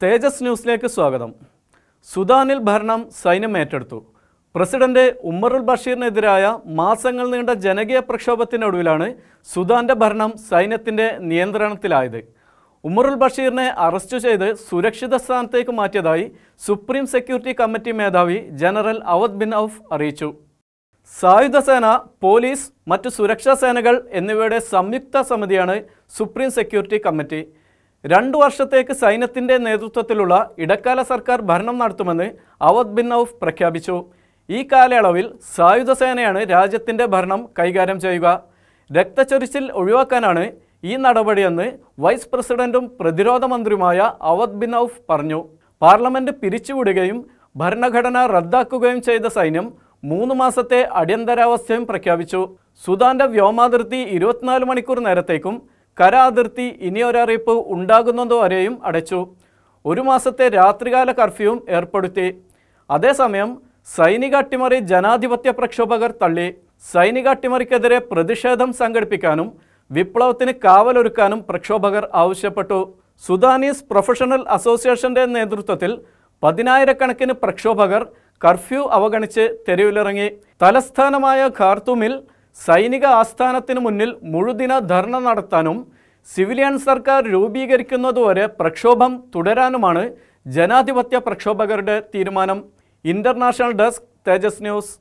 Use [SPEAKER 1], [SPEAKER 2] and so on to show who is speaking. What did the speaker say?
[SPEAKER 1] തേജസ് ന്യൂസിലേക്ക് സ്വാഗതം. സുഡാനിൽ ഭരണം സൈന്യം ഏറ്റെടുത്തു. പ്രസിഡന്റ് ഉമറുൽ ബഷീറിനെതിരായ മാസങ്ങൾ നീണ്ട ജനകീയ പ്രക്ഷോഭത്തിനൊടുവിലാണ് സുഡാന്റെ ഭരണം സൈന്യത്തിന്റെ നിയന്ത്രണത്തിലായത്. ഉമറുൽ ബഷീറിനെ അറസ്റ്റ് ചെയ്ത് സുരക്ഷിത സ്ഥാനത്തേക്ക് മാറ്റിയതായി സുപ്രീം സെക്യൂരിറ്റി കമ്മിറ്റി മേധാവി ജനറൽ അവദ് ബിൻ ഔഫ് അറിയിച്ചു. സായുധ സേന, പോലീസ്, മറ്റു സുരക്ഷാ സേനകൾ എന്നിവയുടെ സംയുക്ത സമിതിയാണ് സുപ്രീം സെക്യൂരിറ്റി കമ്മിറ്റി. 2 വർഷത്തേക്ക് സൈന്യത്തിൻ്റെ നേതൃത്വത്തിലുള്ള ഇടക്കാല സർക്കാർ ഭരണം നടത്തുമെന്ന് അവദ് ബിൻ ഔഫ് പ്രഖ്യാപിച്ചു. ഈ കാലയളവിൽ സായുധ സേനയാണ് രാജ്യത്തിൻ്റെ ഭരണം കൈകാര്യം ചെയ്യുക. രക്തച്ചൊരിച്ചിൽ ഒഴിവാക്കാനാണ് ഈ നടപടിയെന്ന് വൈസ് പ്രസിഡന്റും പ്രതിരോധ മന്ത്രിയുമായ അവദ് ബിൻ ഔഫ് പറഞ്ഞു. പാർലമെന്റ് പിരിച്ചുവിടുകയും ഭരണഘടന റദ്ദാക്കുകയും ചെയ്ത സൈന്യം 3 മാസത്തെ അടിയന്തരാവസ്ഥയും പ്രഖ്യാപിച്ചു. സുഡാന്റെ വ്യോമാതിർത്തി 24 മണിക്കൂർ നേരത്തേക്കും കര അതിർത്തി ഇനിയൊരറിയിപ്പ് ഉണ്ടാകുന്നതുവരെയും അടച്ചു. 1 മാസത്തെ രാത്രികാല കർഫ്യൂവും ഏർപ്പെടുത്തി. അതേസമയം സൈനിക അട്ടിമറി ജനാധിപത്യ പ്രക്ഷോഭകർ തള്ളി. സൈനിക അട്ടിമറിക്കെതിരെ പ്രതിഷേധം സംഘടിപ്പിക്കാനും വിപ്ലവത്തിന് കാവലൊരുക്കാനും പ്രക്ഷോഭകർ ആവശ്യപ്പെട്ടു. സുഡാനീസ് പ്രൊഫഷണൽ അസോസിയേഷന്റെ നേതൃത്വത്തിൽ 10,000-കണക്കിന് പ്രക്ഷോഭകർ കർഫ്യൂ അവഗണിച്ച് തെരുവിലിറങ്ങി. തലസ്ഥാനമായ ഖാർത്തൂമിൽ സൈനിക ആസ്ഥാനത്തിന് മുന്നിൽ മുഴുദിന ധർണ നടത്താനും സിവിലിയൻ സർക്കാർ രൂപീകരിക്കുന്നതുവരെ പ്രക്ഷോഭം തുടരാനുമാണ് ജനാധിപത്യ പ്രക്ഷോഭകരുടെ തീരുമാനം. ഇന്റർനാഷണൽ ഡെസ്ക്, തേജസ് ന്യൂസ്.